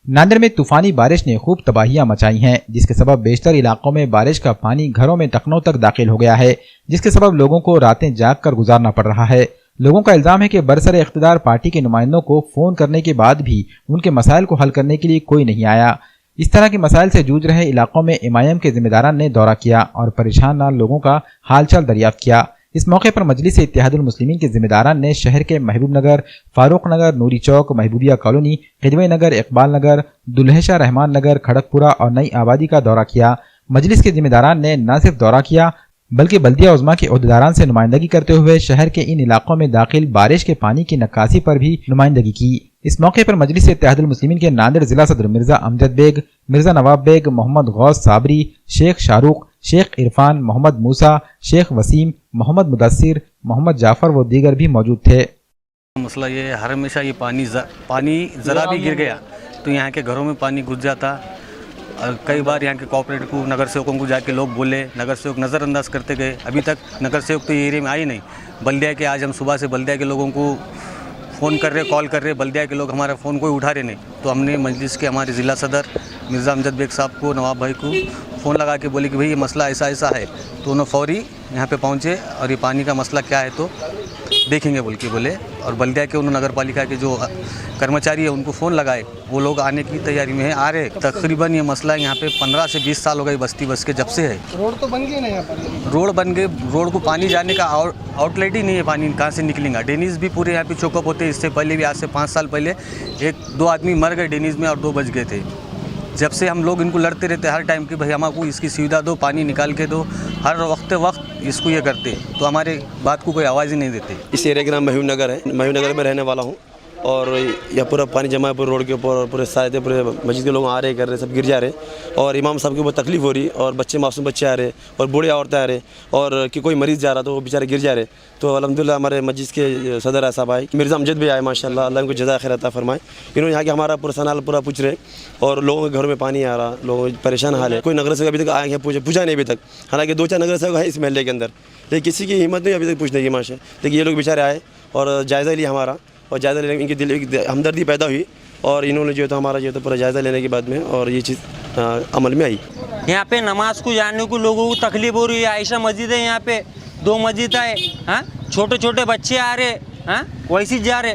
नांदेड़ में तूफानी बारिश ने खूब तबाहियां मचाई हैं, जिसके सबब बेशतर इलाकों में बारिश का पानी घरों में टखनों तक दाखिल हो गया है, जिसके सबब लोगों को रातें जाग कर गुजारना पड़ रहा है। लोगों का इल्जाम है कि बरसर इख्तिदार पार्टी के नुमाइंदों को फोन करने के बाद भी उनके मसाइल को हल करने के लिए कोई नहीं आया। इस तरह के मसाइल से जूझ रहे इलाकों में एमआईएम के जिम्मेदारान ने दौरा किया और परेशान लोगों का हालचाल दरियाफ्त किया। इस मौके पर मजलिस इत्तेहादुल मुस्लिमीन के जिम्मेदारान ने शहर के महबूब नगर, फारूक नगर, नूरी चौक, महबूबिया कॉलोनी, खिदवे नगर, इकबाल नगर, दुल्हेशा रहमान नगर, खड़कपुरा और नई आबादी का दौरा किया। मजलिस के जिम्मेदारान ने न सिर्फ दौरा किया बल्कि बल्दिया उज़्मा के ओहदेदारान से नुमाइंदगी करते हुए शहर के इन इलाकों में दाखिल बारिश के पानी की नक्कासी पर भी नुमाइंदगी की। इस मौके पर मजलिस इत्तेहादुल मुस्लिमीन के नांदेड़ जिला सदर मिर्जा अमजद बेग, मिर्जा नवाब बेग, मोहम्मद गौस साबरी, शेख शाहरुख, शेख इरफान, मोहम्मद मूसा, शेख वसीम, मोहम्मद मुदस्सिर, मोहम्मद जाफर व दीगर भी मौजूद थे। मसला ये हर हमेशा ये पानी ज़रा भी गिर गया तो यहाँ के घरों में पानी घुस जाता। कई बार यहाँ के कॉर्पोरेट को, नगर सेवकों को जाके लोग बोले, नगर सेवक नज़रअंदाज करते गए। अभी तक नगर सेवक तो ये एरिया में आई नहीं। बल्दिया के आज हम सुबह से बल्दिया के लोगों को फ़ोन कर रहे, कॉल कर रहे, बल्दिया के लोग हमारा फ़ोन कोई उठा रहे नहीं। तो हमने मजलिस के हमारे ज़िला सदर मिर्ज़ा अमजद बेग साहब को, नवाब भाई को फ़ोन लगा के बोले कि भाई ये मसला ऐसा ऐसा है। तो उन्होंने फौरी यहाँ पे पहुँचे और ये पानी का मसला क्या है तो देखेंगे बोले। और बल्दिया के उन्होंने नगर पालिका के जो कर्मचारी है उनको फ़ोन लगाए, वो लोग आने की तैयारी में है, आ रहे। तकरीबन ये मसला यहाँ पे 15 से 20 साल हो गए बस्ती बस के जब से है। रोड तो बन गई ना यहाँ पर? रोड बन गए, रोड को पानी जाने का आउटलेट ही नहीं है। पानी कहाँ से निकलेगा? डेनीज भी पूरे यहाँ पे चौकअप होते हैं। इससे पहले भी, आज से 5 साल पहले 1-2 आदमी मर गए डेनीज में और 2 बच गए थे। जब से हम लोग इनको लड़ते रहते हर टाइम कि भाई हमको इसकी सुविधा दो, पानी निकाल के दो, हर वक्त इसको ये करते, तो हमारे बात को कोई आवाज़ ही नहीं देते। इस एरिया का नाम महबूब नगर है। महबूब नगर में रहने वाला हूँ और यह पूरा पानी जमा है पूरे रोड के ऊपर, पूरे सारे पूरे मस्जिद के लोग आ रहे, कर रहे, सब गिर जा रहे और इमाम साहब को बहुत तकलीफ हो रही और बच्चे, मासूम बच्चे आ रहे और बूढ़े औरतें आ रहे और कि कोई मरीज़ जा रहा तो वो बेचारे गिर जा रहे। तो अल्हम्दुलिल्लाह हमारे मस्जिद के सदर साहब आए, मिर्ज़ा अमजद भी आए, माशाल्लाह, अल्लाह उनको जज़ा खैर अता फरमाए। इन्होंने यहाँ के हमारा पूरा सनाल पूरा पूछ रहे और लोगों के घरों में पानी आ रहा, लोगों परेशान हाल है। कोई नगर सेवक अभी तक आए हैं पूछा नहीं अभी तक। हालांकि 2-4 नगर सेवक है इस महल्ले के अंदर, लेकिन किसी की हिम्मत नहीं अभी तक पूछने की माशा। लेकिन ये लोग बेचारे आए और जायज़ा लिया हमारा, और जायज़ा लेने इनके दिल में हमदर्दी पैदा हुई और इन्होंने जो तो हमारा जो तो पूरा जायज़ा लेने के बाद में और ये चीज़ अमल में आई। यहाँ पे नमाज को जाने को लोगों को तकलीफ हो रही है। आयशा मस्जिद है, यहाँ पे 2 मस्जिद है, हाँ, छोटे छोटे बच्चे आ रहे, हाँ, वैसे जा रहे।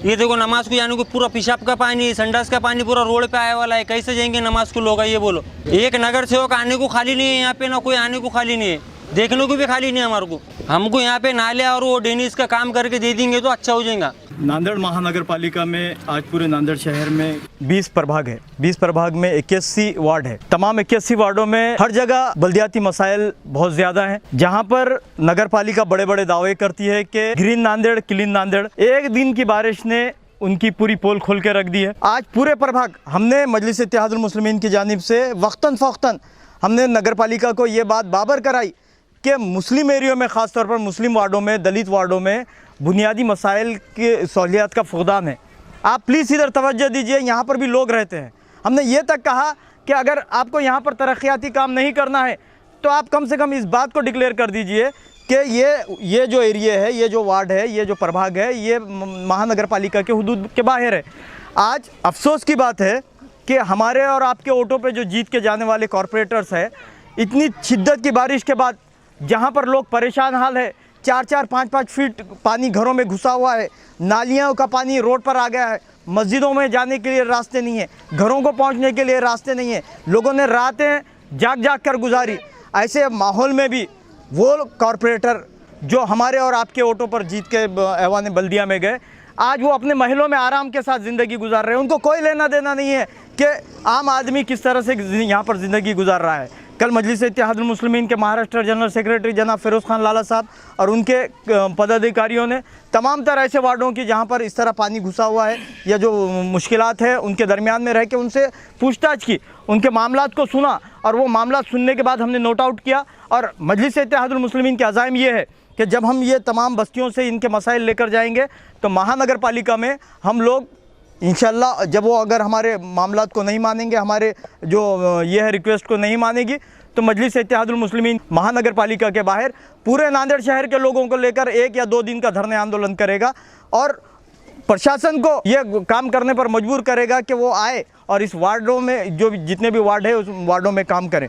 ये देखो नमाज को जाने को पूरा पेशाब का पानी, संडास का पानी पूरा रोड पे आया वाला है। कैसे जाएंगे नमाज को लोग? ये बोलो। एक नगर सेवक आने को खाली नहीं है यहाँ पे, ना कोई आने को खाली नहीं है, देखने को भी खाली नहीं है हमारे को। हमको यहाँ पे नाले और वो डेनिस का काम करके दे देंगे तो अच्छा हो जाएगा। नांदेड़ महानगर पालिका में आज पूरे नांदेड़ शहर में 20 प्रभाग है। 20 प्रभाग में 81 वार्ड है। तमाम 81 वार्डों में हर जगह बल्दियाती मसाइल बहुत ज़्यादा हैं, जहां पर नगर पालिका बड़े बड़े दावे करती है कि ग्रीन नांदेड़, क्लीन नांदेड़। एक दिन की बारिश ने उनकी पूरी पोल खोल के रख दी है। आज पूरे प्रभाग हमने मजलिस इत्तेहादुल मुस्लिमीन की जानिब से वक्तन फ़ौक्तन हमने नगर पालिका को ये बात बाबर कराई कि मुस्लिम एरियो में, ख़ास तौर पर मुस्लिम वार्डों में, दलित वार्डों में बुनियादी मसाइल के सहूलियात का फुक़दान है। आप प्लीज़ इधर तवज्जो दीजिए, यहाँ पर भी लोग रहते हैं। हमने ये तक कहा कि अगर आपको यहाँ पर तरक्याती काम नहीं करना है तो आप कम से कम इस बात को डिक्लेयर कर दीजिए कि ये जो एरिया है, ये जो वार्ड है, ये जो प्रभाग है, ये महानगर पालिका के हुदूद के बाहर है। आज अफसोस की बात है कि हमारे और आपके ऑटो पे जो जीत के जाने वाले कॉरपोरेटर्स हैं, इतनी शिद्दत की बारिश के बाद जहाँ पर लोग परेशान हाल है, 4-4, 5-5 फीट पानी घरों में घुसा हुआ है, नालियों का पानी रोड पर आ गया है, मस्जिदों में जाने के लिए रास्ते नहीं है, घरों को पहुंचने के लिए रास्ते नहीं है, लोगों ने रातें जाग कर गुजारी। ऐसे माहौल में भी वो कॉरपोरेटर जो हमारे और आपके ऑटो पर जीत के ऐवान बल्दिया में गए, आज वो अपने महलों में आराम के साथ ज़िंदगी गुजार रहे हैं। उनको कोई लेना देना नहीं है कि आम आदमी किस तरह से यहाँ पर ज़िंदगी गुजार रहा है। कल मजलिस इत्तेहादुल मुस्लिमीन के महाराष्ट्र जनरल सेक्रेटरी जनाब फिरोज़ खान लाला साहब और उनके पदाधिकारियों ने तमाम तरह ऐसे वार्डों की जहां पर इस तरह पानी घुसा हुआ है या जो मुश्किलात है उनके दरमियान में रह के उनसे पूछताछ की, उनके मामलात को सुना और वो मामला सुनने के बाद हमने नोट आउट किया। और मजलिस इत्तेहादुल मुस्लिमीन के अज़ाइम ये है कि जब हम ये तमाम बस्तियों से इनके मसाइल लेकर जाएंगे तो महानगर पालिका में हम लोग इंशाअल्लाह, जब वो अगर हमारे मामलात को नहीं मानेंगे, हमारे जो ये है रिक्वेस्ट को नहीं मानेगी, तो मजलिस इत्तेहादुल मुस्लिमीन महानगर पालिका के बाहर पूरे नांदेड़ शहर के लोगों को लेकर 1 या 2 दिन का धरने आंदोलन करेगा। और प्रशासन को ये काम करने पर मजबूर करेगा कि वो आए और इस वार्डों में जो जितने भी वार्ड है उस वार्डों में काम करें।